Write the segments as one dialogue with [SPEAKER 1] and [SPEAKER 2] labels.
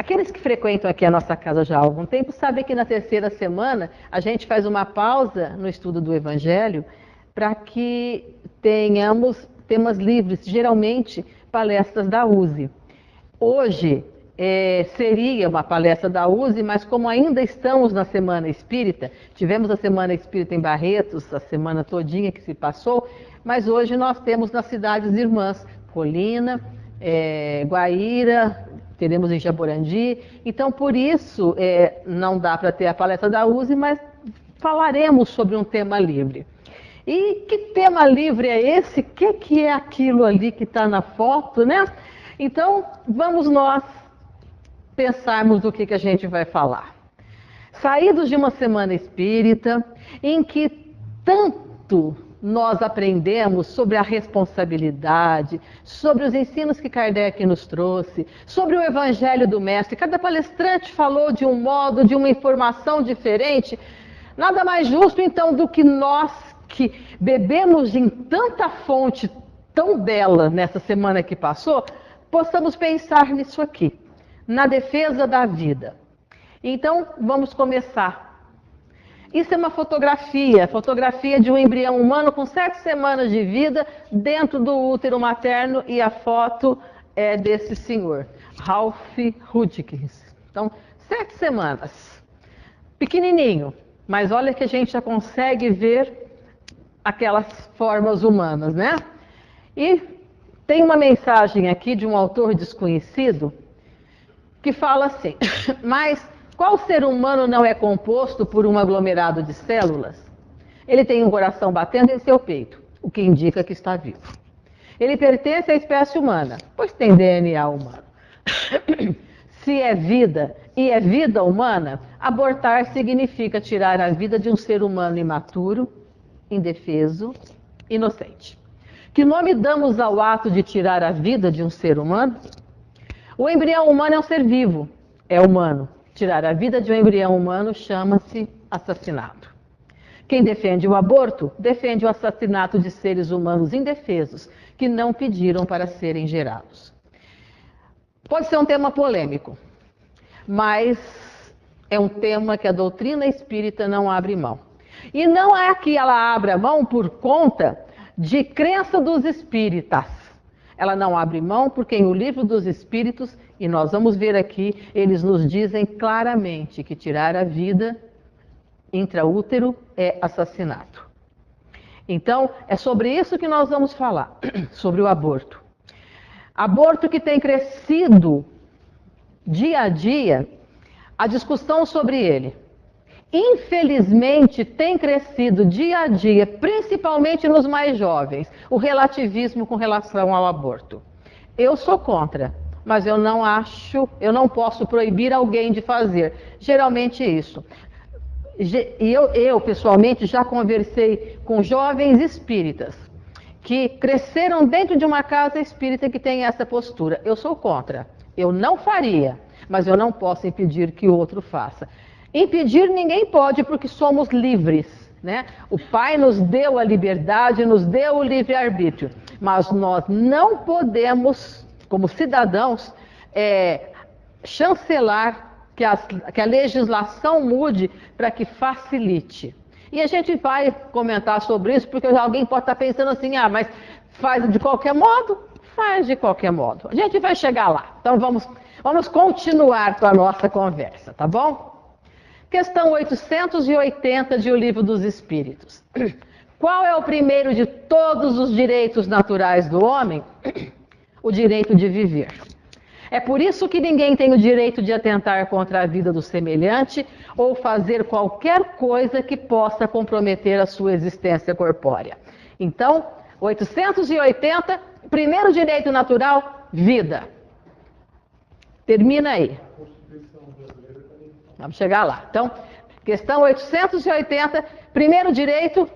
[SPEAKER 1] Aqueles que frequentam aqui a nossa casa já há algum tempo sabem que na terceira semana a gente faz uma pausa no estudo do Evangelho para que tenhamos temas livres, geralmente palestras da USE. Hoje seria uma palestra da USE, mas como ainda estamos na Semana Espírita, tivemos a Semana Espírita em Barretos, a semana todinha que se passou, mas hoje nós temos nas cidades irmãs, Colina, Guaíra, teremos em Jaborandi, então por isso não dá para ter a palestra da USE, mas falaremos sobre um tema livre. E que tema livre é esse? O que é aquilo ali que está na foto, né? Então, vamos nós pensarmos do que a gente vai falar. Saídos de uma semana espírita, em que tanto nós aprendemos sobre a responsabilidade, sobre os ensinos que Kardec nos trouxe, sobre o Evangelho do Mestre. Cada palestrante falou de um modo, de uma informação diferente. Nada mais justo, então, do que nós que bebemos em tanta fonte tão bela nessa semana que passou, possamos pensar nisso aqui, na defesa da vida. Então, vamos começar. Isso é uma fotografia de um embrião humano com 7 semanas de vida dentro do útero materno, e a foto é desse senhor, Ralph Hudgens. Então, 7 semanas, pequenininho, mas olha que a gente já consegue ver aquelas formas humanas, né? E tem uma mensagem aqui de um autor desconhecido que fala assim: mas qual ser humano não é composto por um aglomerado de células? Ele tem um coração batendo em seu peito, o que indica que está vivo. Ele pertence à espécie humana, pois tem DNA humano. Se é vida e é vida humana, abortar significa tirar a vida de um ser humano imaturo, indefeso, inocente. Que nome damos ao ato de tirar a vida de um ser humano? O embrião humano é um ser vivo, é humano. Tirar a vida de um embrião humano chama-se assassinato. Quem defende o aborto, defende o assassinato de seres humanos indefesos, que não pediram para serem gerados. Pode ser um tema polêmico, mas é um tema que a doutrina espírita não abre mão. E não é que ela abra mão por conta de crença dos espíritas. Ela não abre mão porque em O Livro dos Espíritos, e nós vamos ver aqui, eles nos dizem claramente que tirar a vida intraútero é assassinato. Então, é sobre isso que nós vamos falar, sobre o aborto. Aborto que tem crescido dia a dia, a discussão sobre ele. Infelizmente, tem crescido dia a dia, principalmente nos mais jovens, o relativismo com relação ao aborto. Eu sou contra, mas eu não posso proibir alguém de fazer. Geralmente isso. E eu pessoalmente, já conversei com jovens espíritas que cresceram dentro de uma casa espírita que tem essa postura. Eu sou contra. Eu não faria, mas eu não posso impedir que o outro faça. Impedir ninguém pode, porque somos livres, né? O Pai nos deu a liberdade, nos deu o livre-arbítrio, mas nós não podemos, como cidadãos, chancelar que a legislação mude para que facilite. E a gente vai comentar sobre isso, porque alguém pode estar pensando assim: ah, mas faz de qualquer modo? Faz de qualquer modo. A gente vai chegar lá. Então vamos continuar com a nossa conversa, tá bom? Questão 880 de O Livro dos Espíritos. Qual é o primeiro de todos os direitos naturais do homem? O direito de viver. É por isso que ninguém tem o direito de atentar contra a vida do semelhante ou fazer qualquer coisa que possa comprometer a sua existência corpórea. Então, 880, primeiro direito natural, vida. Termina aí. Vamos chegar lá. Então, questão 880, primeiro direito,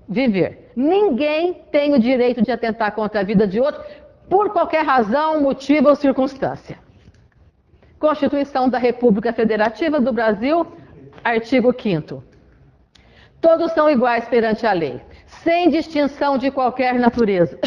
[SPEAKER 1] viver. Ninguém tem o direito de atentar contra a vida de outro por qualquer razão, motivo ou circunstância. Constituição da República Federativa do Brasil, artigo 5º. Todos são iguais perante a lei, sem distinção de qualquer natureza,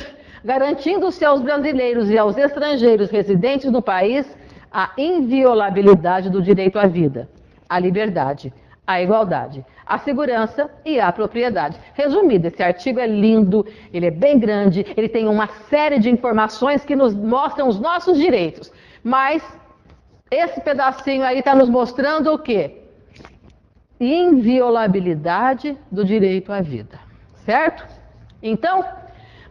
[SPEAKER 1] garantindo-se aos brasileiros e aos estrangeiros residentes no país a inviolabilidade do direito à vida, à liberdade, à igualdade, à segurança e à propriedade. Resumido, esse artigo é lindo, ele é bem grande, ele tem uma série de informações que nos mostram os nossos direitos. Mas esse pedacinho aí está nos mostrando o quê? Inviolabilidade do direito à vida, certo? Então,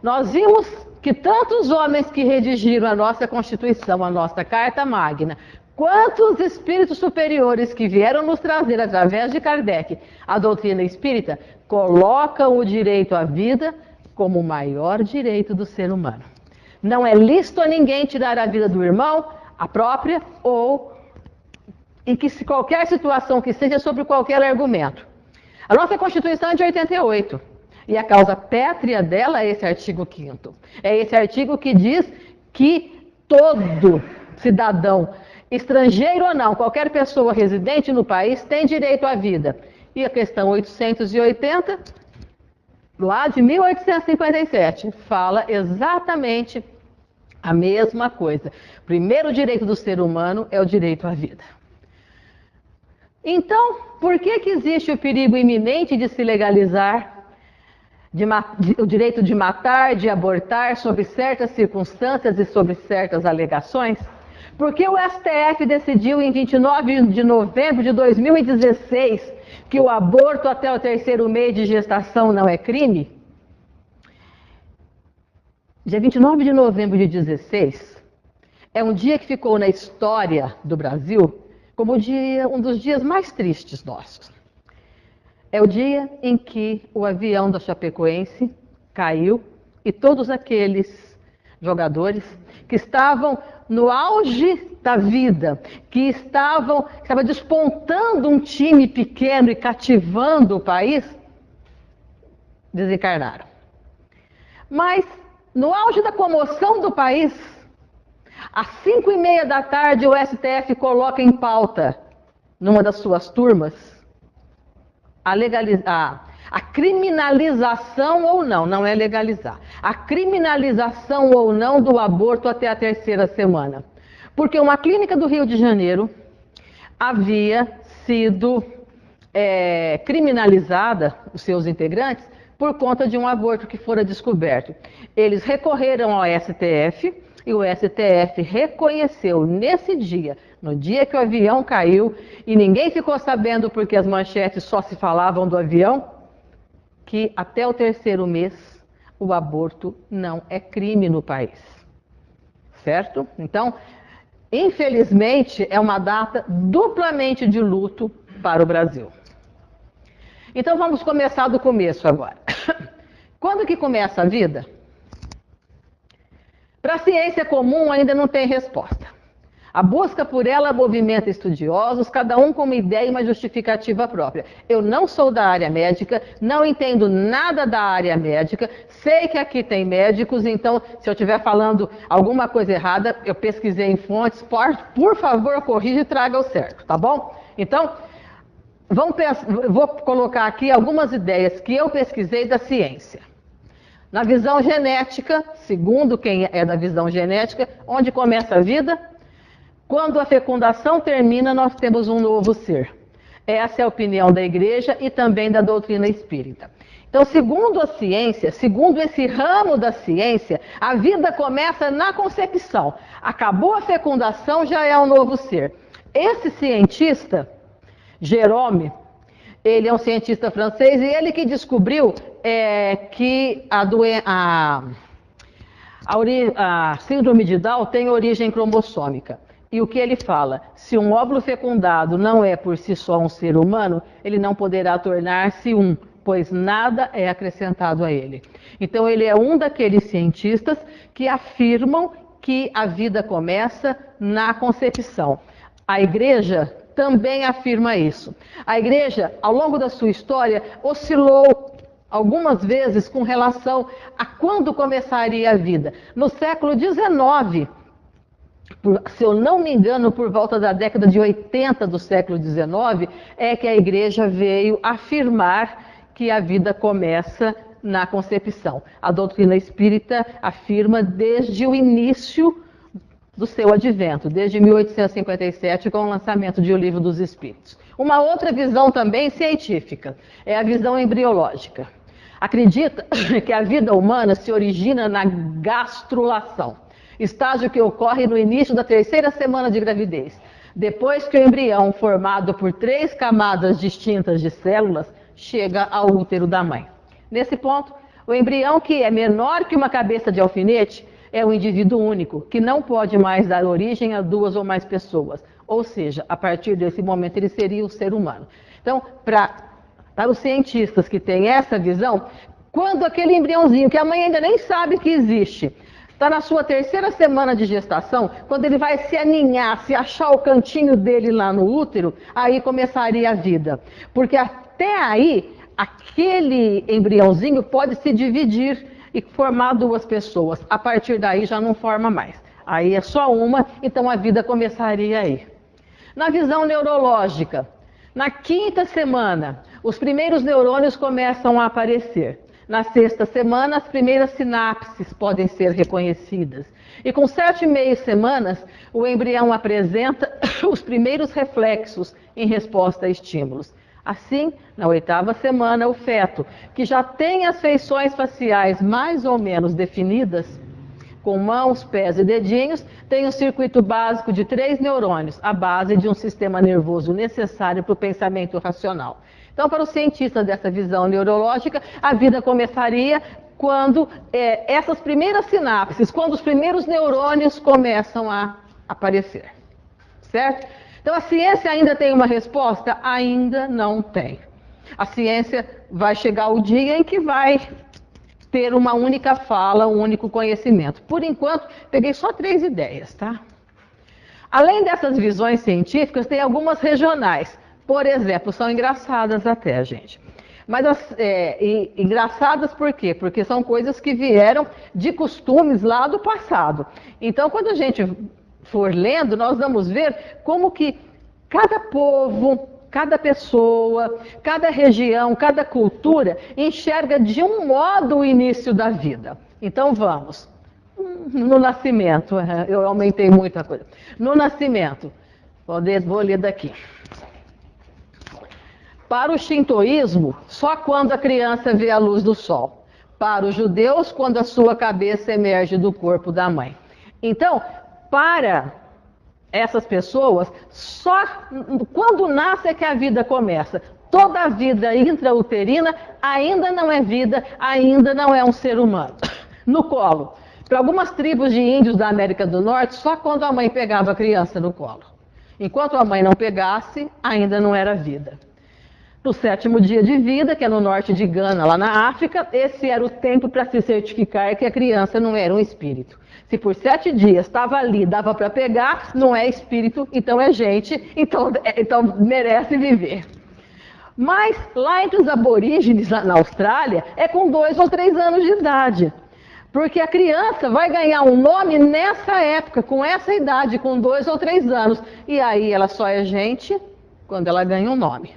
[SPEAKER 1] nós vimos que tanto os homens que redigiram a nossa Constituição, a nossa Carta Magna, quanto os espíritos superiores que vieram nos trazer, através de Kardec, a doutrina espírita, colocam o direito à vida como o maior direito do ser humano. Não é lícito a ninguém tirar a vida do irmão, a própria, ou em que qualquer situação que seja, sobre qualquer argumento. A nossa Constituição é de 88. E a causa pétrea dela é esse artigo 5º. É esse artigo que diz que todo cidadão, estrangeiro ou não, qualquer pessoa residente no país tem direito à vida. E a questão 880, lá de 1857, fala exatamente a mesma coisa. O primeiro direito do ser humano é o direito à vida. Então, por que existe o perigo iminente de se legalizar o direito de matar, de abortar, sob certas circunstâncias e sob certas alegações? Porque o STF decidiu em 29 de novembro de 2016 que o aborto até o 3º mês de gestação não é crime? Dia 29 de novembro de 2016 é um dia que ficou na história do Brasil como um dos dias mais tristes nossos. É o dia em que o avião da Chapecoense caiu e todos aqueles jogadores que estavam no auge da vida, que estava despontando um time pequeno e cativando o país, desencarnaram. Mas, no auge da comoção do país, às 5h30 da tarde, o STF coloca em pauta, numa das suas turmas, a criminalização ou não, não é legalizar, a criminalização ou não do aborto até a 3ª semana. Porque uma clínica do Rio de Janeiro havia sido criminalizada, os seus integrantes, por conta de um aborto que fora descoberto. Eles recorreram ao STF e o STF reconheceu nesse dia, no dia que o avião caiu, e ninguém ficou sabendo porque as manchetes só se falavam do avião, que até o 3º mês o aborto não é crime no país. Certo? Então, infelizmente, é uma data duplamente de luto para o Brasil. Então vamos começar do começo agora. Quando que começa a vida? Para a ciência comum ainda não tem resposta. A busca por ela movimenta estudiosos, cada um com uma ideia e uma justificativa própria. Eu não sou da área médica, não entendo nada da área médica, sei que aqui tem médicos, então se eu estiver falando alguma coisa errada, eu pesquisei em fontes, por favor, corrija e traga o certo, tá bom? Então, vou colocar aqui algumas ideias que eu pesquisei da ciência. Na visão genética, segundo quem é da visão genética, onde começa a vida? Quando a fecundação termina, nós temos um novo ser. Essa é a opinião da igreja e também da doutrina espírita. Então, segundo a ciência, segundo esse ramo da ciência, a vida começa na concepção. Acabou a fecundação, já é um novo ser. Esse cientista, Jerome, ele é um cientista francês e ele que descobriu que a síndrome de Down tem origem cromossômica. E o que ele fala? Se um óvulo fecundado não é por si só um ser humano, ele não poderá tornar-se um, pois nada é acrescentado a ele. Então ele é um daqueles cientistas que afirmam que a vida começa na concepção. A igreja também afirma isso. A igreja, ao longo da sua história, oscilou algumas vezes com relação a quando começaria a vida. No século XIX, se eu não me engano, por volta da década de 80 do século XIX, é que a igreja veio afirmar que a vida começa na concepção. A doutrina espírita afirma desde o início do seu advento, desde 1857, com o lançamento de O Livro dos Espíritos. Uma outra visão também científica é a visão embriológica. Acredita que a vida humana se origina na gastrulação, estágio que ocorre no início da terceira semana de gravidez, depois que o embrião, formado por 3 camadas distintas de células, chega ao útero da mãe. Nesse ponto, o embrião, que é menor que uma cabeça de alfinete, é um indivíduo único, que não pode mais dar origem a 2 ou mais pessoas. Ou seja, a partir desse momento ele seria o ser humano. Então, para os cientistas que têm essa visão, quando aquele embriãozinho, que a mãe ainda nem sabe que existe, está na sua terceira semana de gestação, quando ele vai se aninhar, se achar o cantinho dele lá no útero, aí começaria a vida. Porque até aí, aquele embriãozinho pode se dividir e formar 2 pessoas. A partir daí já não forma mais. Aí é só uma, então a vida começaria aí. Na visão neurológica, na 5ª semana, os primeiros neurônios começam a aparecer. Na 6ª semana, as primeiras sinapses podem ser reconhecidas. E com 7,5 semanas, o embrião apresenta os primeiros reflexos em resposta a estímulos. Assim, na 8ª semana, o feto, que já tem as feições faciais mais ou menos definidas, com mãos, pés e dedinhos, tem um circuito básico de 3 neurônios, a base de um sistema nervoso necessário para o pensamento racional. Então, para os cientistas dessa visão neurológica, a vida começaria quando essas primeiras sinapses, quando os primeiros neurônios começam a aparecer. Certo? Então, a ciência ainda tem uma resposta? Ainda não tem. A ciência vai chegar o dia em que vai ter uma única fala, um único conhecimento. Por enquanto, peguei só 3 ideias, tá? Além dessas visões científicas, tem algumas regionais. Por exemplo, são engraçadas até, gente. Mas engraçadas por quê? Porque são coisas que vieram de costumes lá do passado. Então, quando a gente for lendo, nós vamos ver como que cada povo, cada pessoa, cada região, cada cultura enxerga de um modo o início da vida. Então vamos. No nascimento, eu aumentei muita coisa. No nascimento, vou ler daqui. Para o shintoísmo, só quando a criança vê a luz do sol. Para os judeus, quando a sua cabeça emerge do corpo da mãe. Então, para essas pessoas, só quando nasce é que a vida começa. Toda a vida intrauterina ainda não é vida, ainda não é um ser humano. No colo. Para algumas tribos de índios da América do Norte, só quando a mãe pegava a criança no colo. Enquanto a mãe não pegasse, ainda não era vida. No 7º dia de vida, que é no norte de Gana, lá na África, esse era o tempo para se certificar que a criança não era um espírito. Se por 7 dias estava ali, dava para pegar, não é espírito, então é gente, então merece viver. Mas lá entre os aborígenes, lá na Austrália, é com 2 ou 3 anos de idade. Porque a criança vai ganhar um nome nessa época, com essa idade, com 2 ou 3 anos. E aí ela só é gente quando ela ganha um nome.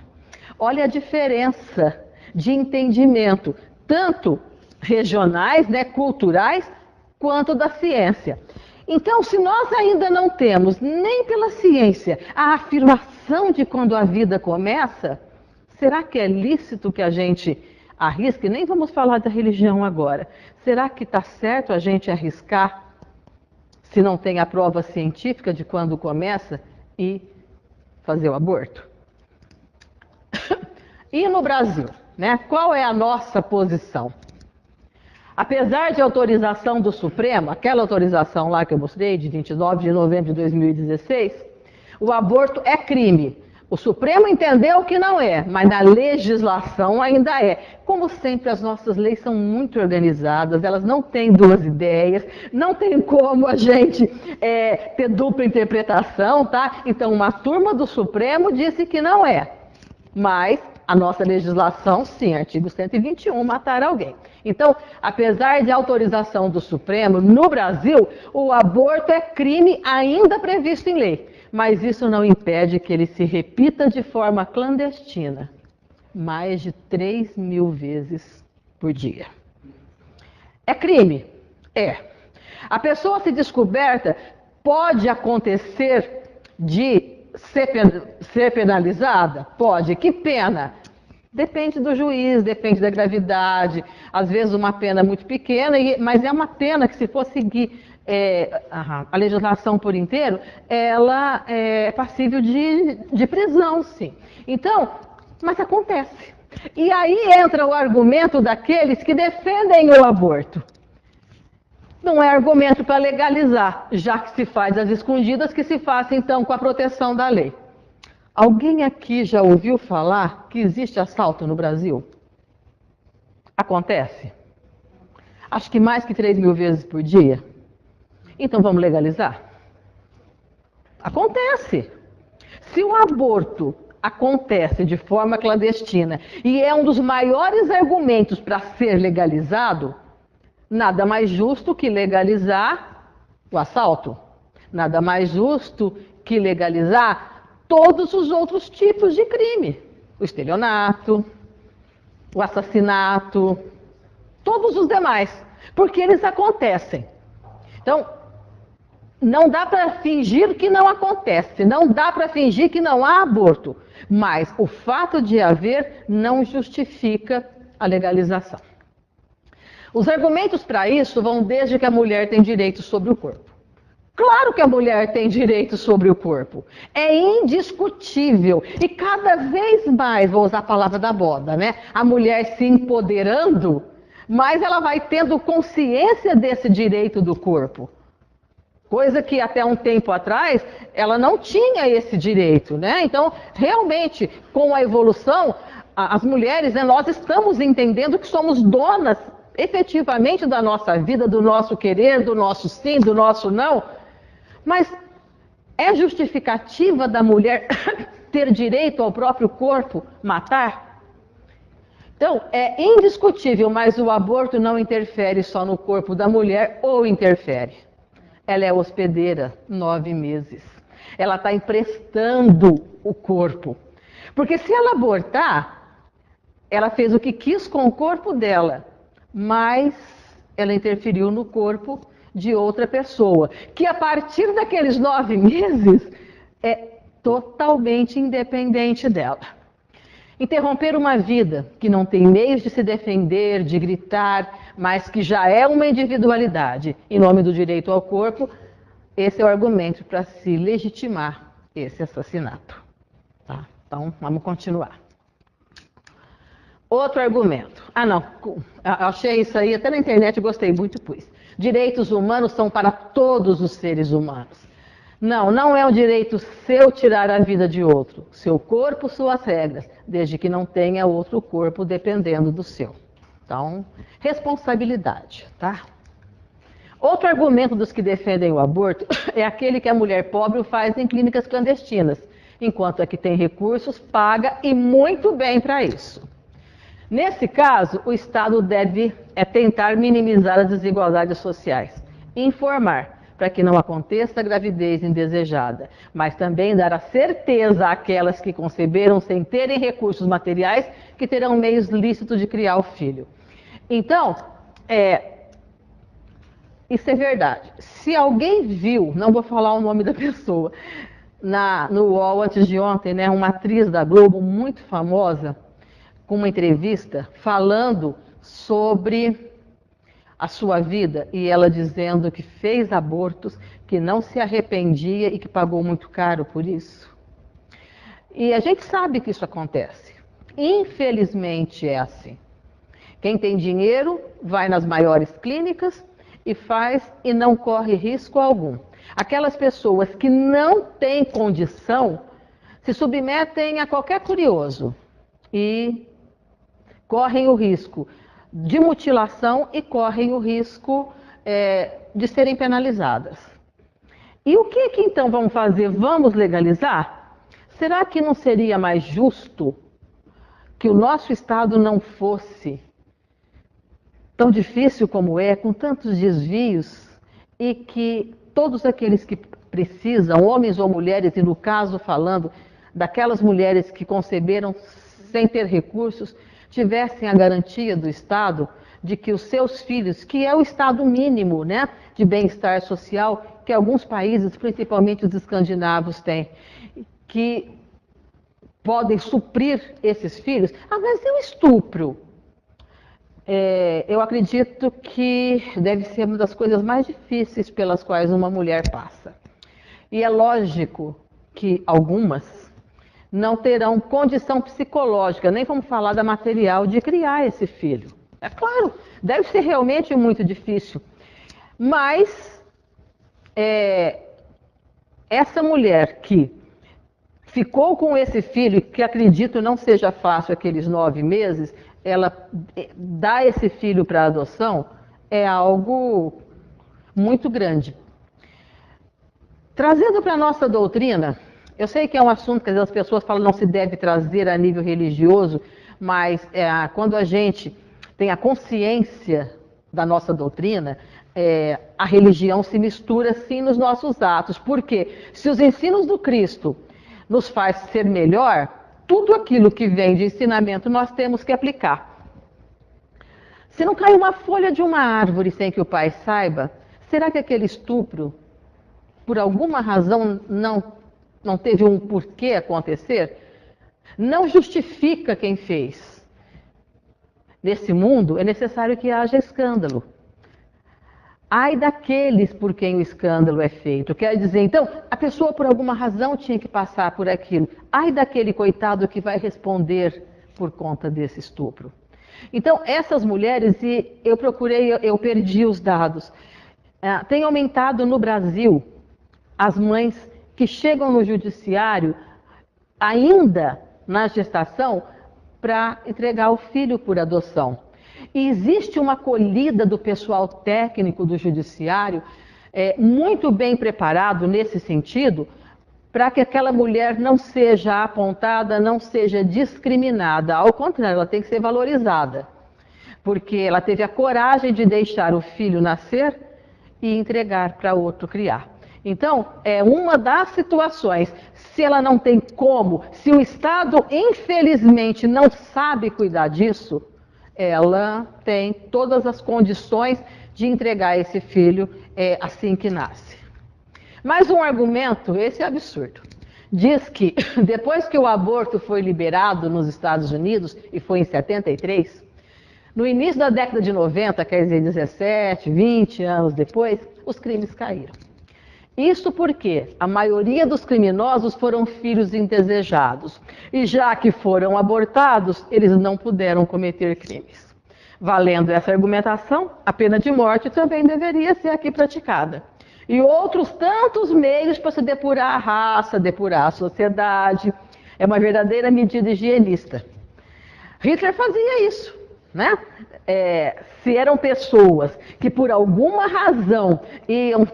[SPEAKER 1] Olha a diferença de entendimento, tanto regionais, né, culturais, quanto da ciência. Então, se nós ainda não temos, nem pela ciência, a afirmação de quando a vida começa, será que é lícito que a gente arrisque? Nem vamos falar da religião agora. Será que está certo a gente arriscar, se não tem a prova científica de quando começa, e fazer o aborto? E no Brasil, né? Qual é a nossa posição? Apesar de autorização do Supremo, aquela autorização lá que eu mostrei, de 29 de novembro de 2016, o aborto é crime. O Supremo entendeu que não é, mas na legislação ainda é. Como sempre, as nossas leis são muito organizadas, elas não têm 2 ideias, não tem como a gente ter dupla interpretação, tá? Então, uma turma do Supremo disse que não é. Mas a nossa legislação, sim, artigo 121, matar alguém. Então, apesar de autorização do Supremo, no Brasil, o aborto é crime ainda previsto em lei. Mas isso não impede que ele se repita de forma clandestina, mais de 3.000 vezes por dia. É crime? É. A pessoa se descoberta Pode acontecer de ser penalizada? Pode. Que pena? Depende do juiz, depende da gravidade. Às vezes uma pena muito pequena, mas é uma pena que, se for seguir a legislação por inteiro, ela é passível de prisão, sim. Então, mas acontece. E aí entra o argumento daqueles que defendem o aborto. Não é argumento para legalizar, já que se faz às escondidas, que se faça então com a proteção da lei. Alguém aqui já ouviu falar que existe assalto no Brasil? Acontece? Acho que mais que 3.000 vezes por dia. Então vamos legalizar? Acontece. Se o aborto acontece de forma clandestina e é um dos maiores argumentos para ser legalizado, nada mais justo que legalizar o assalto. Nada mais justo que legalizar todos os outros tipos de crime. O estelionato, o assassinato, todos os demais. Porque eles acontecem. Então, não dá para fingir que não acontece. Não dá para fingir que não há aborto. Mas o fato de haver não justifica a legalização. Os argumentos para isso vão desde que a mulher tem direito sobre o corpo. Claro que a mulher tem direito sobre o corpo. É indiscutível. E cada vez mais, vou usar a palavra da moda, né? A mulher se empoderando, mas ela vai tendo consciência desse direito do corpo. Coisa que até um tempo atrás ela não tinha esse direito, né? Então, realmente, com a evolução, as mulheres, né, nós estamos entendendo que somos donas efetivamente da nossa vida, do nosso querer, do nosso sim, do nosso não. Mas é justificativa da mulher ter direito ao próprio corpo matar? Então, é indiscutível, mas o aborto não interfere só no corpo da mulher, ou interfere. Ela é hospedeira 9 meses. Ela está emprestando o corpo. Porque se ela abortar, ela fez o que quis com o corpo dela, mas ela interferiu no corpo de outra pessoa, que a partir daqueles 9 meses é totalmente independente dela. Interromper uma vida que não tem meios de se defender, de gritar, mas que já é uma individualidade, em nome do direito ao corpo, esse é o argumento para se legitimar esse assassinato. Tá? Então, vamos continuar. Outro argumento. Não, eu achei isso aí até na internet, gostei muito, pus. Direitos humanos são para todos os seres humanos. Não, não é um direito seu tirar a vida de outro. Seu corpo, suas regras, desde que não tenha outro corpo dependendo do seu. Então, responsabilidade, tá? Outro argumento dos que defendem o aborto é aquele que a mulher pobre o faz em clínicas clandestinas, enquanto a que tem recursos paga, e muito bem para isso. Nesse caso, o Estado deve tentar minimizar as desigualdades sociais, informar para que não aconteça a gravidez indesejada, mas também dar a certeza àquelas que conceberam sem terem recursos materiais que terão meios lícitos de criar o filho. Então, isso é verdade. Se alguém viu, não vou falar o nome da pessoa, no UOL antes de ontem, né, uma atriz da Globo muito famosa, com uma entrevista falando sobre a sua vida e ela dizendo que fez abortos, que não se arrependia e que pagou muito caro por isso. E a gente sabe que isso acontece. Infelizmente é assim. Quem tem dinheiro vai nas maiores clínicas e faz e não corre risco algum. Aquelas pessoas que não têm condição se submetem a qualquer curioso e correm o risco de mutilação e correm o risco de serem penalizadas. E o que então vamos fazer? Vamos legalizar? Será que não seria mais justo que o nosso Estado não fosse tão difícil como é, com tantos desvios, e que todos aqueles que precisam, homens ou mulheres, e no caso falando daquelas mulheres que conceberam sem ter recursos, tivessem a garantia do Estado de que os seus filhos, que é o estado mínimo, né, de bem-estar social que alguns países, principalmente os escandinavos, têm, que podem suprir esses filhos. Ah, mas e o estupro? Eu acredito que deve ser uma das coisas mais difíceis pelas quais uma mulher passa. E é lógico que algumas não terão condição psicológica, nem vamos falar da material, de criar esse filho. É claro, deve ser realmente muito difícil. Mas essa mulher que ficou com esse filho, que acredito não seja fácil aqueles 9 meses, ela dá esse filho para adoção, é algo muito grande. Trazendo para a nossa doutrina, eu sei que é um assunto que as pessoas falam não se deve trazer a nível religioso, mas quando a gente tem a consciência da nossa doutrina, a religião se mistura sim nos nossos atos. Porque se os ensinos do Cristo nos faz ser melhor, tudo aquilo que vem de ensinamento nós temos que aplicar. Se não cai uma folha de uma árvore sem que o pai saiba, será que aquele estupro, por alguma razão, não teve um porquê acontecer? Não justifica quem fez. Nesse mundo é necessário que haja escândalo. Ai daqueles por quem o escândalo é feito. Quer dizer, então, a pessoa por alguma razão tinha que passar por aquilo. Ai daquele coitado que vai responder por conta desse estupro. Então, essas mulheres, e eu perdi os dados, tem aumentado no Brasil as mães que chegam no judiciário ainda na gestação para entregar o filho por adoção. E existe uma acolhida do pessoal técnico do judiciário muito bem preparado nesse sentido, para que aquela mulher não seja apontada, não seja discriminada. Ao contrário, ela tem que ser valorizada, porque ela teve a coragem de deixar o filho nascer e entregar para outro criar. Então, é uma das situações. Se ela não tem como, se o Estado, infelizmente, não sabe cuidar disso, ela tem todas as condições de entregar esse filho assim que nasce. Mais um argumento, esse é absurdo. Diz que depois que o aborto foi liberado nos Estados Unidos, e foi em 73, no início da década de 90, quer dizer, 17, 20 anos depois, os crimes caíram. Isso porque a maioria dos criminosos foram filhos indesejados. E já que foram abortados, eles não puderam cometer crimes. Valendo essa argumentação, a pena de morte também deveria ser aqui praticada. E outros tantos meios para se depurar a raça, depurar a sociedade. É uma verdadeira medida higienista. Hitler fazia isso, né? Se eram pessoas que por alguma razão iam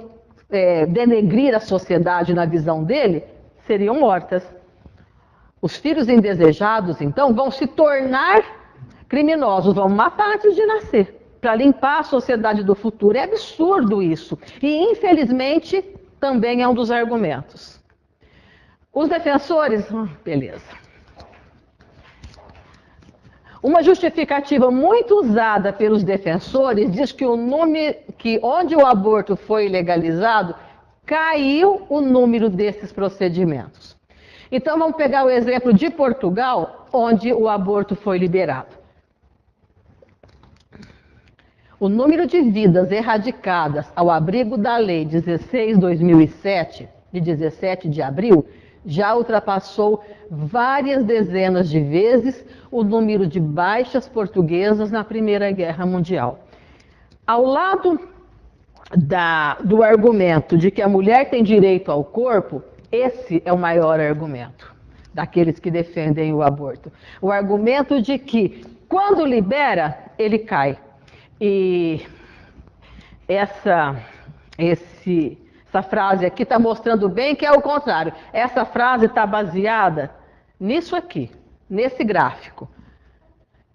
[SPEAKER 1] denegrir a sociedade na visão dele, seriam mortas. Os filhos indesejados, então, vão se tornar criminosos, vão matar antes de nascer, para limpar a sociedade do futuro. É absurdo isso. E, infelizmente, também é um dos argumentos. Os defensores, beleza. Uma justificativa muito usada pelos defensores diz que onde o aborto foi legalizado, caiu o número desses procedimentos. Então vamos pegar o exemplo de Portugal, onde o aborto foi liberado. O número de vidas erradicadas ao abrigo da Lei 16/2007, de 17 de abril, já ultrapassou várias dezenas de vezes o número de baixas portuguesas na Primeira Guerra Mundial. Ao lado do argumento de que a mulher tem direito ao corpo, esse é o maior argumento daqueles que defendem o aborto. O argumento de que, quando libera, ele cai. E essa frase aqui está mostrando bem que é o contrário. Essa frase está baseada nisso aqui, nesse gráfico.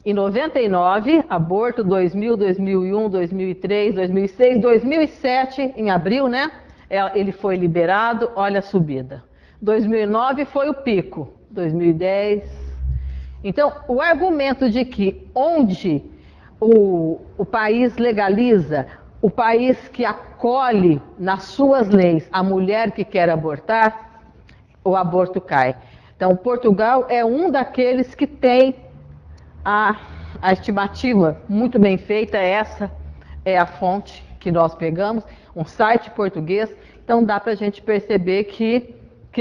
[SPEAKER 1] Em 99, aborto, 2000, 2001, 2003, 2006, 2007, em abril, né? Ele foi liberado, olha a subida. 2009 foi o pico, 2010. Então, o argumento de que onde o país legaliza, o país que acolhe nas suas leis a mulher que quer abortar, o aborto cai. Então, Portugal é um daqueles que tem a estimativa muito bem feita, essa é a fonte que nós pegamos, um site português, então dá para a gente perceber que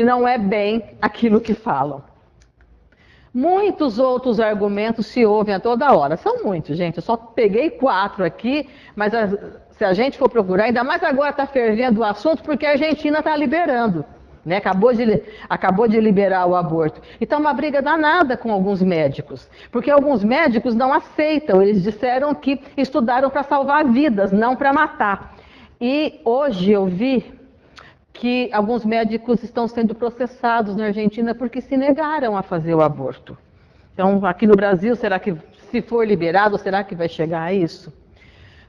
[SPEAKER 1] não é bem aquilo que falam. Muitos outros argumentos se ouvem a toda hora, são muitos, gente, eu só peguei 4 aqui, mas se a gente for procurar, ainda mais agora está fervendo o assunto, porque a Argentina está liberando. Né? Acabou de liberar o aborto. Então, uma briga danada com alguns médicos, porque alguns médicos não aceitam, eles disseram que estudaram para salvar vidas, não para matar. E hoje eu vi que alguns médicos estão sendo processados na Argentina porque se negaram a fazer o aborto. Então, aqui no Brasil, será que, se for liberado, será que vai chegar a isso?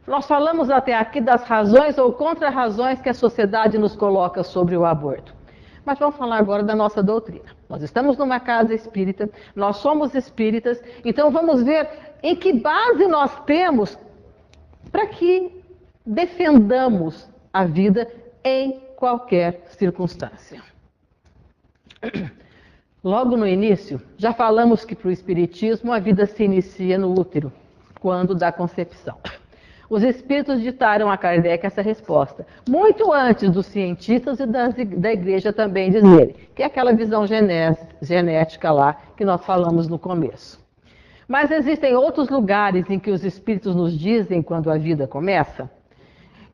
[SPEAKER 1] Nós falamos até aqui das razões ou contra-razões que a sociedade nos coloca sobre o aborto. Mas vamos falar agora da nossa doutrina. Nós estamos numa casa espírita, nós somos espíritas, então vamos ver em que base nós temos para que defendamos a vida em qualquer circunstância. Logo no início, já falamos que para o espiritismo a vida se inicia no útero, quando da concepção. Os espíritos ditaram a Kardec essa resposta, muito antes dos cientistas e da igreja também dizerem, que é aquela visão genética lá que nós falamos no começo. Mas existem outros lugares em que os espíritos nos dizem quando a vida começa.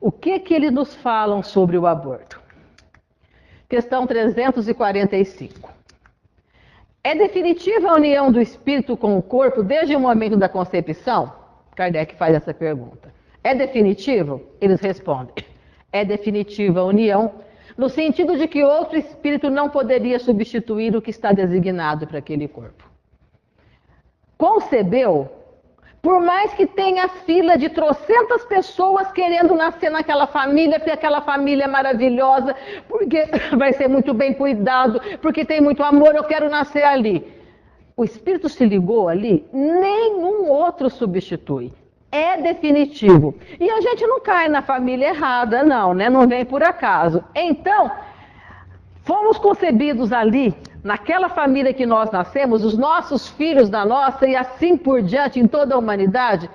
[SPEAKER 1] O que eles nos falam sobre o aborto? Questão 345. É definitiva a união do espírito com o corpo desde o momento da concepção? Kardec faz essa pergunta. É definitivo? Eles respondem. É definitiva a união, no sentido de que outro espírito não poderia substituir o que está designado para aquele corpo. Concebeu, por mais que tenha fila de trocentas pessoas querendo nascer naquela família, porque aquela família é maravilhosa, porque vai ser muito bem cuidado, porque tem muito amor, eu quero nascer ali. O espírito se ligou ali, nenhum outro substitui. É definitivo. E a gente não cai na família errada, não, né? Não vem por acaso. Então, fomos concebidos ali, naquela família que nós nascemos, os nossos filhos da nossa e assim por diante em toda a humanidade,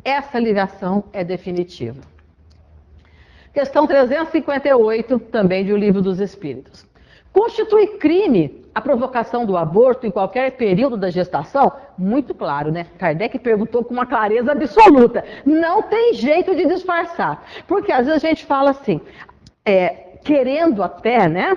[SPEAKER 1] essa ligação é definitiva. Questão 358, também de O Livro dos Espíritos. Constitui crime a provocação do aborto em qualquer período da gestação? Muito claro, né? Kardec perguntou com uma clareza absoluta. Não tem jeito de disfarçar. Porque às vezes a gente fala assim, querendo até, né,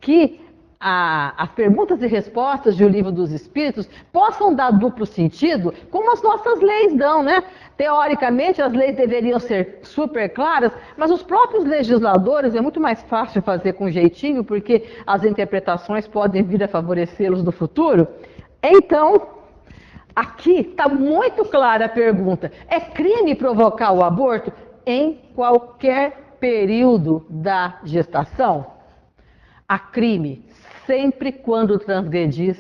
[SPEAKER 1] que as perguntas e respostas de O Livro dos Espíritos possam dar duplo sentido, como as nossas leis dão, né? Teoricamente, as leis deveriam ser super claras, mas os próprios legisladores é muito mais fácil fazer com jeitinho, porque as interpretações podem vir a favorecê-los no futuro. Então, aqui está muito clara a pergunta. É crime provocar o aborto em qualquer período da gestação? Há crime sempre quando transgredir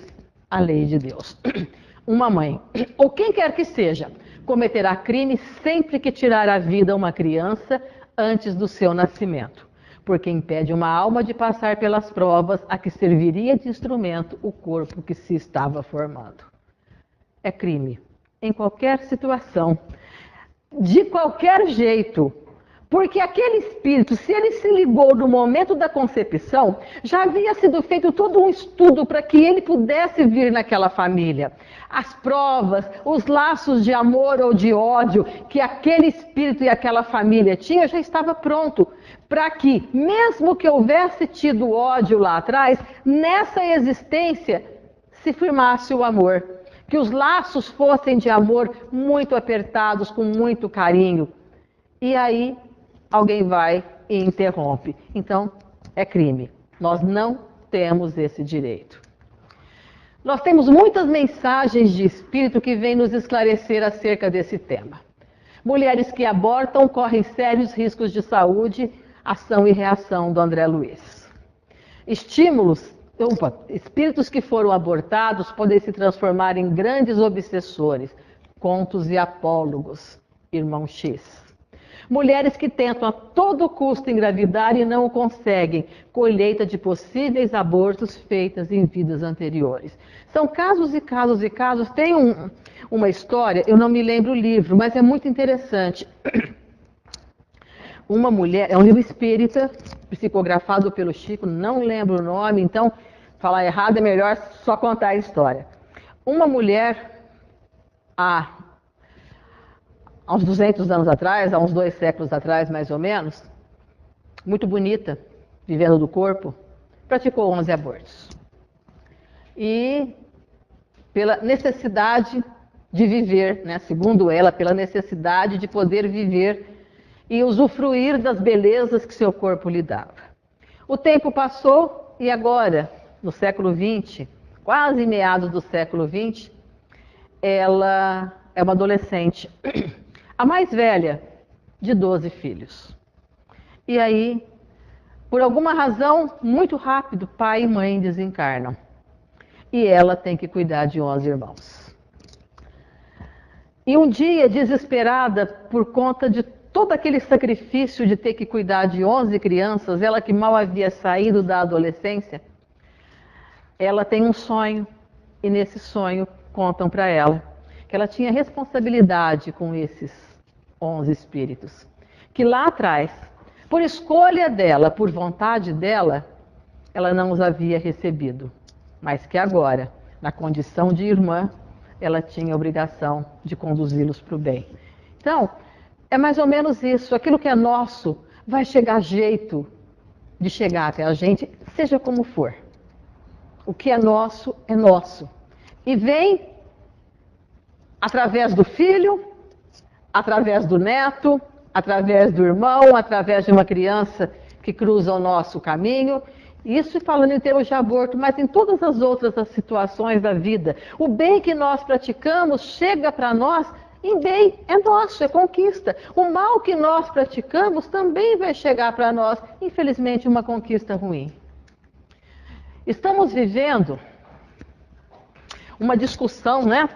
[SPEAKER 1] a lei de Deus. Uma mãe, ou quem quer que seja, cometerá crime sempre que tirar a vida a uma criança antes do seu nascimento, porque impede uma alma de passar pelas provas a que serviria de instrumento o corpo que se estava formando. É crime, em qualquer situação, de qualquer jeito, porque aquele espírito, se ele se ligou no momento da concepção, já havia sido feito todo um estudo para que ele pudesse vir naquela família. As provas, os laços de amor ou de ódio que aquele espírito e aquela família tinham, já estava pronto para que, mesmo que houvesse tido ódio lá atrás, nessa existência se firmasse o amor. Que os laços fossem de amor muito apertados, com muito carinho. E aí alguém vai e interrompe. Então, é crime. Nós não temos esse direito. Nós temos muitas mensagens de espírito que vêm nos esclarecer acerca desse tema. Mulheres que abortam correm sérios riscos de saúde, ação e reação do André Luiz. Espíritos que foram abortados podem se transformar em grandes obsessores, contos e apólogos. irmão X. Mulheres que tentam a todo custo engravidar e não o conseguem, colheita de possíveis abortos feitos em vidas anteriores. São casos e casos e casos. Tem uma história, eu não me lembro o livro, mas é muito interessante. Uma mulher, é um livro espírita, psicografado pelo Chico, não lembro o nome, então falar errado é melhor só contar a história. Uma mulher, há uns 200 anos atrás, há uns 2 séculos atrás, mais ou menos, muito bonita, vivendo do corpo, praticou 11 abortos. E pela necessidade de viver, né, segundo ela, pela necessidade de poder viver e usufruir das belezas que seu corpo lhe dava. O tempo passou e agora, no século XX, quase meados do século XX, ela é uma adolescente, a mais velha de 12 filhos. E aí, por alguma razão, muito rápido, pai e mãe desencarnam. E ela tem que cuidar de 11 irmãos. E um dia, desesperada por conta de todo aquele sacrifício de ter que cuidar de 11 crianças, ela que mal havia saído da adolescência, ela tem um sonho, e nesse sonho contam para ela que ela tinha responsabilidade com esses 11 espíritos, que lá atrás, por escolha dela, por vontade dela, ela não os havia recebido, mas que agora, na condição de irmã, ela tinha a obrigação de conduzi-los para o bem. Então, é mais ou menos isso. Aquilo que é nosso vai chegar jeito de chegar até a gente, seja como for. O que é nosso é nosso. E vem através do filho, através do neto, através do irmão, através de uma criança que cruza o nosso caminho. Isso falando em termos de aborto, mas em todas as outras situações da vida. O bem que nós praticamos chega para nós em bem, é nosso, é conquista. O mal que nós praticamos também vai chegar para nós, infelizmente, uma conquista ruim. Estamos vivendo uma discussão, né?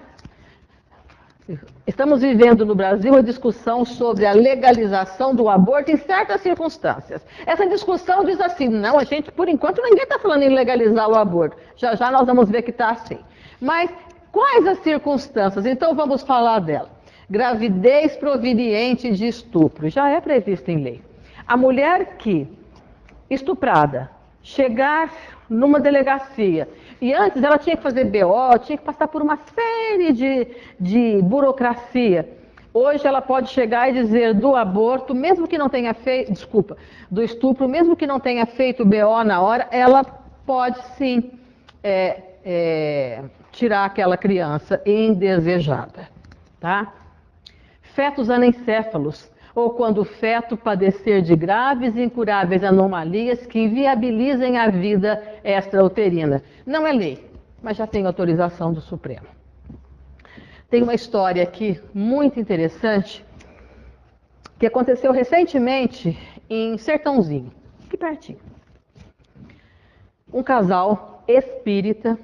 [SPEAKER 1] Estamos vivendo no Brasil uma discussão sobre a legalização do aborto em certas circunstâncias. Essa discussão diz assim, não, a gente, por enquanto, ninguém está falando em legalizar o aborto. Já já nós vamos ver que está assim. Mas quais as circunstâncias? Então vamos falar dela. Gravidez proveniente de estupro, já é previsto em lei. A mulher que, estuprada, chegar numa delegacia, e antes ela tinha que fazer BO, tinha que passar por uma série de burocracia. Hoje ela pode chegar e dizer do aborto, mesmo que não tenha feito, do estupro, mesmo que não tenha feito BO na hora, ela pode sim tirar aquela criança indesejada, tá? Fetos anencéfalos, ou quando o feto padecer de graves e incuráveis anomalias que inviabilizem a vida extrauterina. Não é lei, mas já tem autorização do Supremo. Tem uma história aqui muito interessante que aconteceu recentemente em Sertãozinho, aqui pertinho. Um casal espírita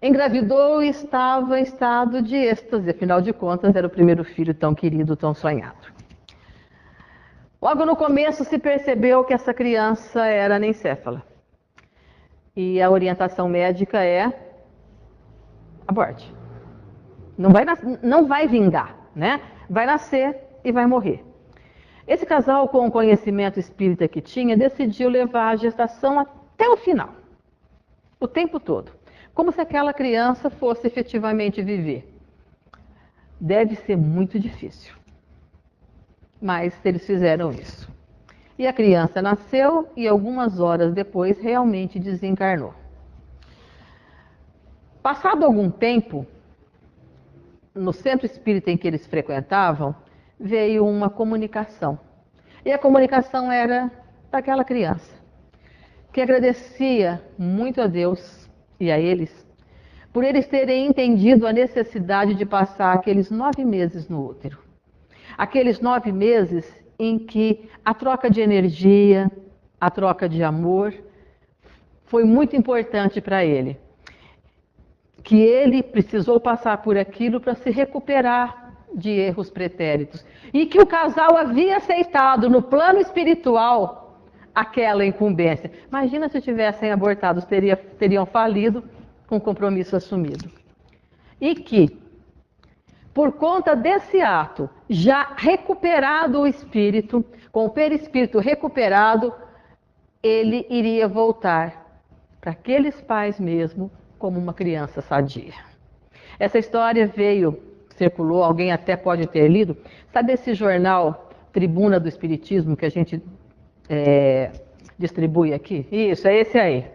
[SPEAKER 1] engravidou e estava em estado de êxtase, afinal de contas era o primeiro filho tão querido, tão sonhado. Logo no começo se percebeu que essa criança era anencéfala. E a orientação médica é aborte. Não vai vingar, né? Vai nascer e vai morrer. Esse casal, com o conhecimento espírita que tinha, decidiu levar a gestação até o final, o tempo todo. Como se aquela criança fosse efetivamente viver. Deve ser muito difícil. Mas eles fizeram isso. E a criança nasceu e algumas horas depois realmente desencarnou. Passado algum tempo, no centro espírita em que eles frequentavam, veio uma comunicação. E a comunicação era daquela criança, que agradecia muito a Deus e a eles, por eles terem entendido a necessidade de passar aqueles 9 meses no útero. Aqueles 9 meses em que a troca de energia, a troca de amor, foi muito importante para ele. Que ele precisou passar por aquilo para se recuperar de erros pretéritos. E que o casal havia aceitado no plano espiritual aquela incumbência. Imagina se tivessem abortado, teriam falido com o compromisso assumido. E que, por conta desse ato, já recuperado o espírito, com o perispírito recuperado, ele iria voltar para aqueles pais mesmo como uma criança sadia. Essa história circulou, alguém até pode ter lido. Sabe esse jornal Tribuna do Espiritismo que a gente distribui aqui? Isso, é esse aí.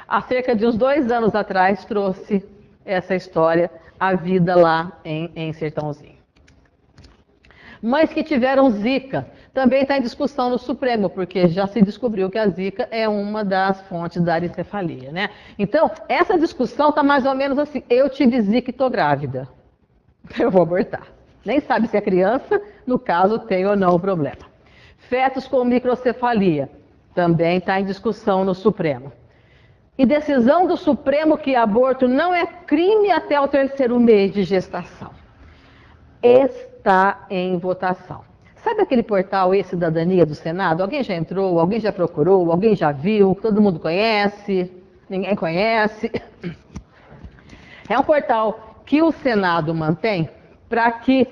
[SPEAKER 1] Há cerca de uns 2 anos atrás trouxe essa história à vida lá em Sertãozinho. Mães que tiveram zika, também está em discussão no Supremo, porque já se descobriu que a zika é uma das fontes da anencefalia, né? Então, essa discussão está mais ou menos assim, eu tive zika e estou grávida, eu vou abortar. Nem sabe se a criança, no caso, tem ou não o problema. Fetos com microcefalia, também está em discussão no Supremo. E decisão do Supremo que aborto não é crime até o 3º mês de gestação. Está em votação. Sabe aquele portal E-Cidadania do Senado? Alguém já entrou, alguém já procurou, alguém já viu, todo mundo conhece, ninguém conhece. É um portal que o Senado mantém para que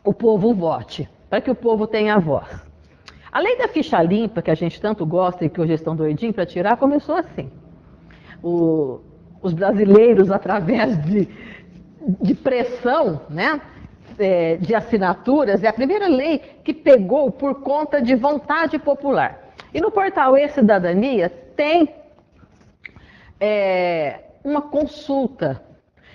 [SPEAKER 1] o povo vote, para que o povo tenha voz. A lei da ficha limpa, que a gente tanto gosta e que hoje estão doidinhos para tirar, começou assim. Os brasileiros, através de pressão, né, de assinaturas, é a primeira lei que pegou por conta de vontade popular. E no portal E-Cidadania tem uma consulta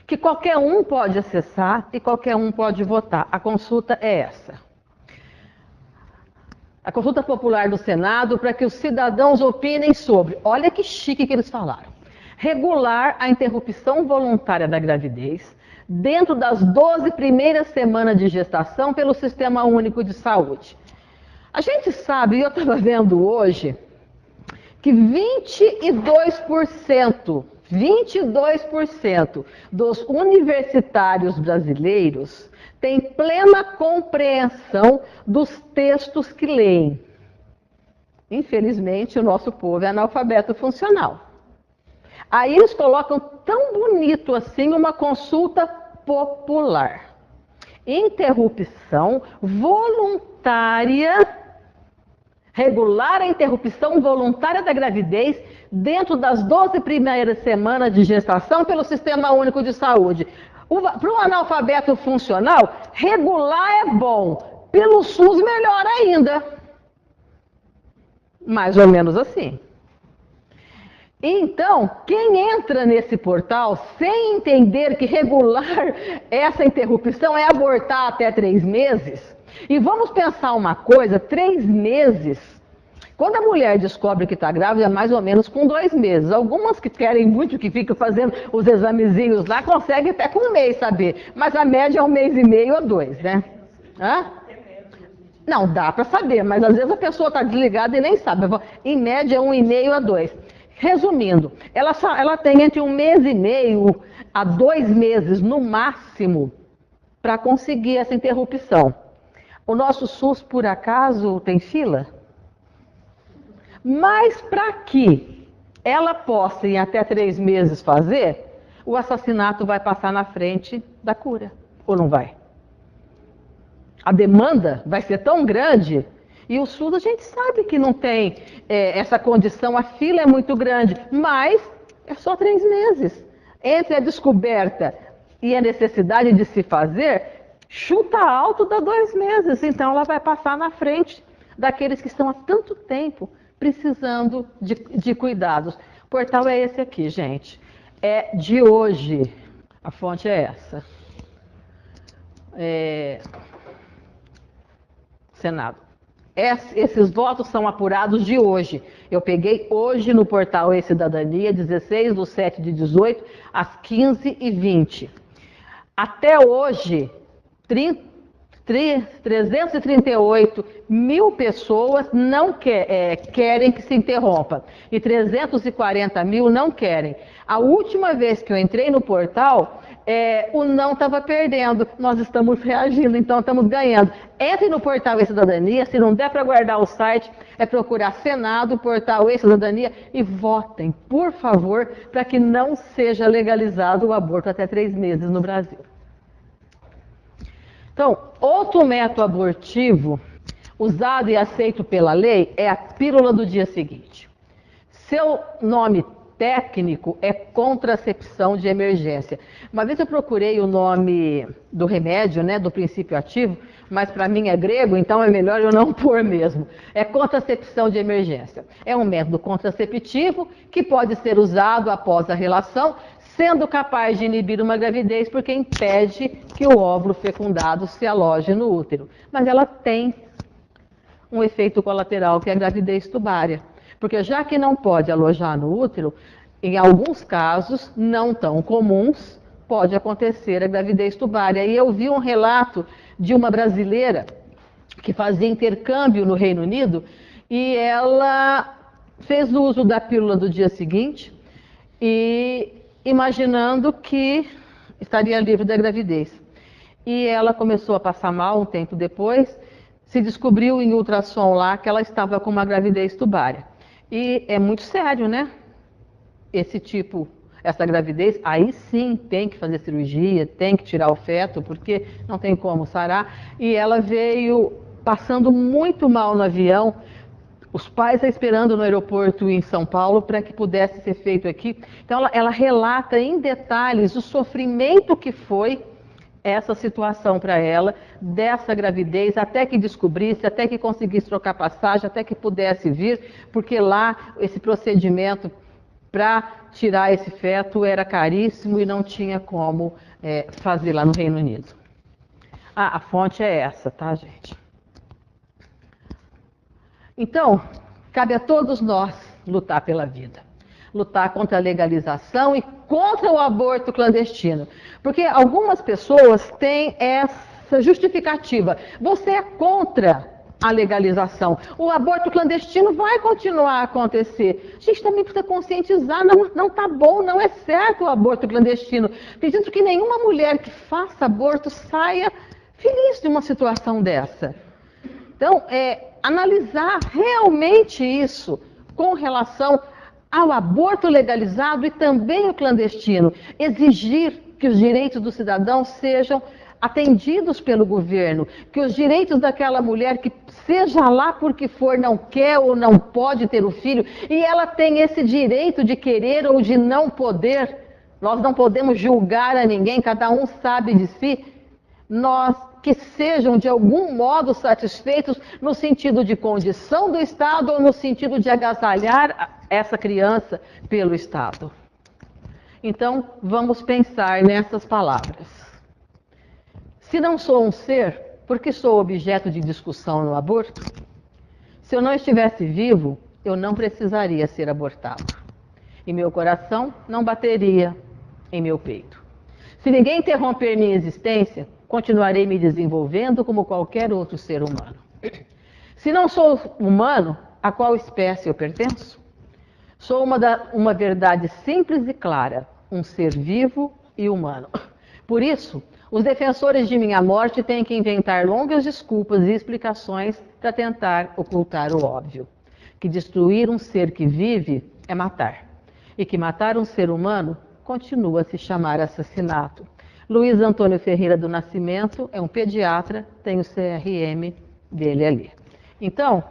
[SPEAKER 1] que qualquer um pode acessar e qualquer um pode votar. A consulta é essa. A consulta popular do Senado para que os cidadãos opinem sobre, olha que chique que eles falaram, regular a interrupção voluntária da gravidez dentro das 12 primeiras semanas de gestação pelo Sistema Único de Saúde. A gente sabe, e eu estava vendo hoje, que 22% dos universitários brasileiros têm plena compreensão dos textos que leem. Infelizmente, o nosso povo é analfabeto funcional. Aí eles colocam tão bonito assim uma consulta popular. Interrupção voluntária, regular a interrupção voluntária da gravidez dentro das 12 primeiras semanas de gestação pelo Sistema Único de Saúde. Para o analfabeto funcional, regular é bom. Pelo SUS, melhor ainda. Mais ou menos assim. Então, quem entra nesse portal sem entender que regular essa interrupção é abortar até 3 meses, e vamos pensar uma coisa, 3 meses, quando a mulher descobre que está grávida, é mais ou menos com 2 meses. Algumas que querem muito, que ficam fazendo os examezinhos lá, conseguem até com 1 mês saber, mas a média é 1 mês e meio ou 2, né? Hã? Não, dá para saber, mas às vezes a pessoa está desligada e nem sabe. Em média, 1 e meio a 2. Resumindo, ela tem entre 1 mês e meio a 2 meses, no máximo, para conseguir essa interrupção. O nosso SUS, por acaso, tem fila? Mas para que ela possa, em até 3 meses, fazer, o assassinato vai passar na frente da cura, ou não vai? A demanda vai ser tão grande, e o SUS a gente sabe que não tem essa condição, a fila é muito grande, mas é só 3 meses. Entre a descoberta e a necessidade de se fazer, chuta alto dá 2 meses, então ela vai passar na frente daqueles que estão há tanto tempo precisando de cuidados. O portal é esse aqui, gente. É de hoje. A fonte é essa. Senado. Esses votos são apurados de hoje. Eu peguei hoje no portal E-Cidadania, 16/7/18, às 15h20. Até hoje, 338 mil pessoas não querem que se interrompa e 340 mil não querem. A última vez que eu entrei no portal, o não estava perdendo, nós estamos reagindo, então estamos ganhando. Entre no portal E-Cidadania, se não der para guardar o site, é procurar Senado, portal E-Cidadania e votem, por favor, para que não seja legalizado o aborto até 3 meses no Brasil. Então, outro método abortivo usado e aceito pela lei é a pílula do dia seguinte. Seu nome técnico é contracepção de emergência. Uma vez eu procurei o nome do remédio, né, do princípio ativo, mas para mim é grego, então é melhor eu não pôr mesmo. É contracepção de emergência. É um método contraceptivo que pode ser usado após a relação, sendo capaz de inibir uma gravidez porque impede que o óvulo fecundado se aloje no útero. Mas ela tem um efeito colateral, que é a gravidez tubária. Porque já que não pode alojar no útero, em alguns casos não tão comuns, pode acontecer a gravidez tubária. E eu vi um relato de uma brasileira que fazia intercâmbio no Reino Unido e ela fez uso da pílula do dia seguinte e imaginando que estaria livre da gravidez. E ela começou a passar mal um tempo depois, se descobriu em ultrassom lá que ela estava com uma gravidez tubária. E é muito sério, né? Essa gravidez, aí sim tem que fazer cirurgia, tem que tirar o feto, porque não tem como sarar. E ela veio passando muito mal no avião, os pais esperando no aeroporto em São Paulo para que pudesse ser feito aqui. Então ela relata em detalhes o sofrimento que foi essa situação para ela, dessa gravidez, até que descobrisse, até que conseguisse trocar passagem, até que pudesse vir, porque lá esse procedimento para tirar esse feto era caríssimo e não tinha como fazer lá no Reino Unido. A fonte é essa, tá, gente? Então, cabe a todos nós lutar pela vida. Lutar contra a legalização e contra o aborto clandestino. Porque algumas pessoas têm essa justificativa. Você é contra a legalização. O aborto clandestino vai continuar a acontecer. A gente também precisa conscientizar, não está bom, não é certo o aborto clandestino. Acredito que nenhuma mulher que faça aborto saia feliz de uma situação dessa. Então, analisar realmente isso com relação ao aborto legalizado e também o clandestino. Exigir que os direitos do cidadão sejam atendidos pelo governo, que os direitos daquela mulher que seja lá porque for, não quer ou não pode ter o filho, e ela tem esse direito de querer ou de não poder, nós não podemos julgar a ninguém, cada um sabe de si, que sejam de algum modo satisfeitos no sentido de condição do Estado ou no sentido de agasalhar essa criança pelo Estado. Então, vamos pensar nessas palavras. Se não sou um ser, por que sou objeto de discussão no aborto? Se eu não estivesse vivo, eu não precisaria ser abortado. E meu coração não bateria em meu peito. Se ninguém interromper minha existência, continuarei me desenvolvendo como qualquer outro ser humano. Se não sou humano, a qual espécie eu pertenço? Sou uma verdade simples e clara, um ser vivo e humano. Por isso, os defensores de minha morte têm que inventar longas desculpas e explicações para tentar ocultar o óbvio. Que destruir um ser que vive é matar. E que matar um ser humano continua a se chamar assassinato. Luiz Antônio Ferreira do Nascimento é um pediatra, tem o CRM dele ali. Então,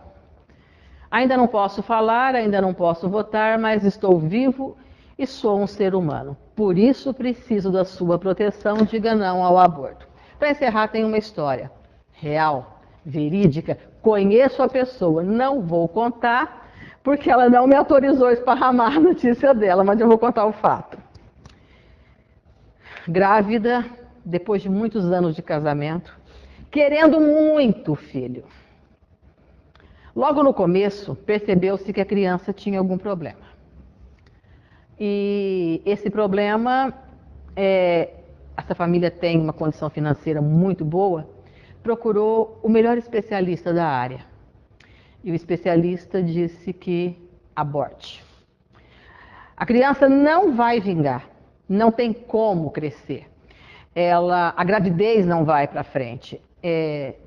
[SPEAKER 1] ainda não posso falar, ainda não posso votar, mas estou vivo e sou um ser humano. Por isso preciso da sua proteção, diga não ao aborto. Para encerrar, tem uma história real, verídica, conheço a pessoa, não vou contar, porque ela não me autorizou a esparramar a notícia dela, mas eu vou contar o fato. Grávida, depois de muitos anos de casamento, querendo muito filho. Logo no começo, percebeu-se que a criança tinha algum problema. E esse problema, essa família tem uma condição financeira muito boa, procurou o melhor especialista da área. E o especialista disse que aborte. A criança não vai vingar. Não tem como crescer. a gravidez não vai para frente.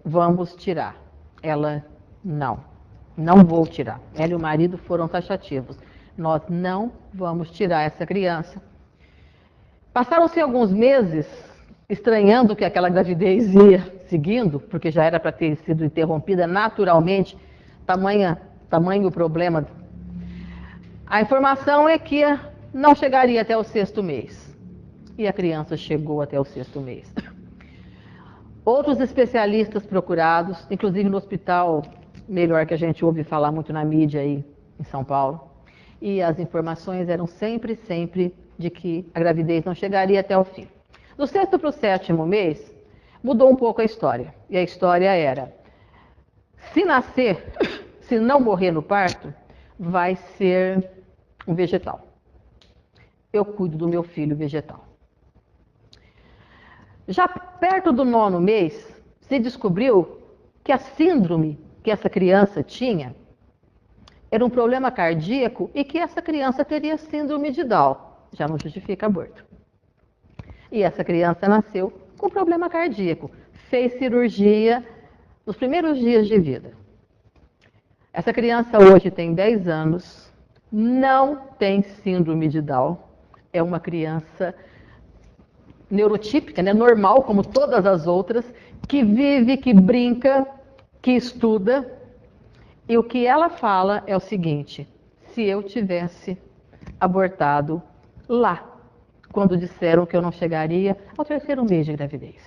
[SPEAKER 1] Vamos tirar. Ela, não vou tirar. Ela e o marido foram taxativos. Nós não vamos tirar essa criança. Passaram-se alguns meses estranhando que aquela gravidez ia seguindo, porque já era para ter sido interrompida naturalmente, tamanho o problema. A informação é que não chegaria até o 6º mês. E a criança chegou até o 6º mês. Outros especialistas procurados, inclusive no hospital melhor que a gente ouve falar muito na mídia aí em São Paulo, e as informações eram sempre de que a gravidez não chegaria até o fim. Do 6º para o 7º mês, mudou um pouco a história. E a história era, se nascer, se não morrer no parto, vai ser um vegetal. Eu cuido do meu filho vegetal. Já perto do 9º mês, se descobriu que a síndrome que essa criança tinha era um problema cardíaco e que essa criança teria síndrome de Down. Já não justifica aborto. E essa criança nasceu com problema cardíaco. Fez cirurgia nos primeiros dias de vida. Essa criança hoje tem 10 anos, não tem síndrome de Down. É uma criança neurotípica, né? Normal, como todas as outras, que vive, que brinca, que estuda. E o que ela fala é o seguinte: se eu tivesse abortado lá, quando disseram que eu não chegaria ao 3º mês de gravidez.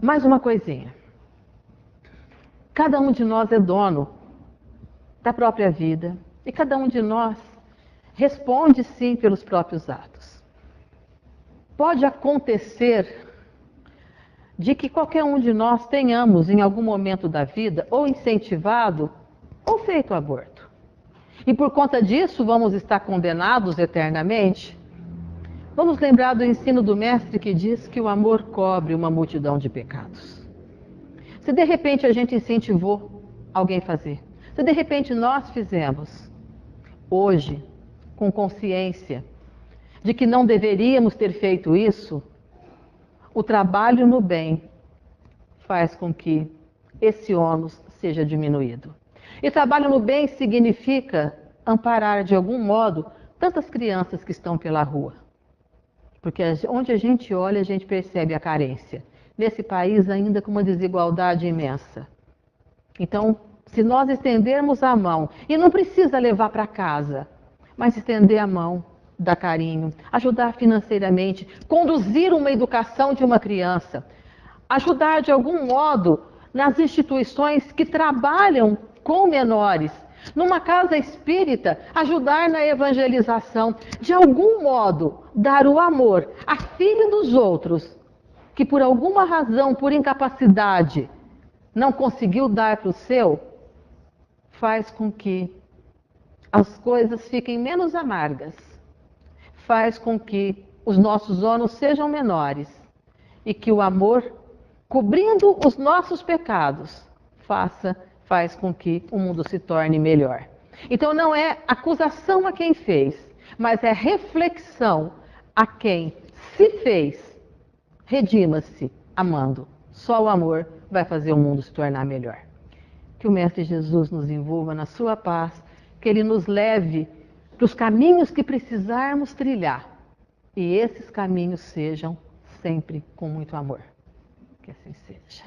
[SPEAKER 1] Mais uma coisinha. Cada um de nós é dono da própria vida e cada um de nós responde sim pelos próprios atos. Pode acontecer de que qualquer um de nós tenhamos em algum momento da vida ou incentivado ou feito aborto. E por conta disso vamos estar condenados eternamente? Vamos lembrar do ensino do mestre que diz que o amor cobre uma multidão de pecados. Se de repente a gente incentivou alguém a fazer, se de repente nós fizemos, hoje, com consciência de que não deveríamos ter feito isso, o trabalho no bem faz com que esse ônus seja diminuído. E trabalho no bem significa amparar de algum modo tantas crianças que estão pela rua. Porque onde a gente olha, a gente percebe a carência. Nesse país ainda com uma desigualdade imensa. Então, se nós estendermos a mão, e não precisa levar para casa, mas estender a mão, dar carinho, ajudar financeiramente, conduzir uma educação de uma criança, ajudar de algum modo nas instituições que trabalham com menores, numa casa espírita, ajudar na evangelização, de algum modo dar o amor a filho dos outros, que por alguma razão, por incapacidade, não conseguiu dar para o seu, faz com que as coisas fiquem menos amargas, faz com que os nossos ônus sejam menores e que o amor, cobrindo os nossos pecados, faz com que o mundo se torne melhor. Então não é acusação a quem fez, mas é reflexão a quem se fez. Redima-se amando. Só o amor vai fazer o mundo se tornar melhor. Que o Mestre Jesus nos envolva na sua paz, que Ele nos leve para os caminhos que precisarmos trilhar. E esses caminhos sejam sempre com muito amor. Que assim seja.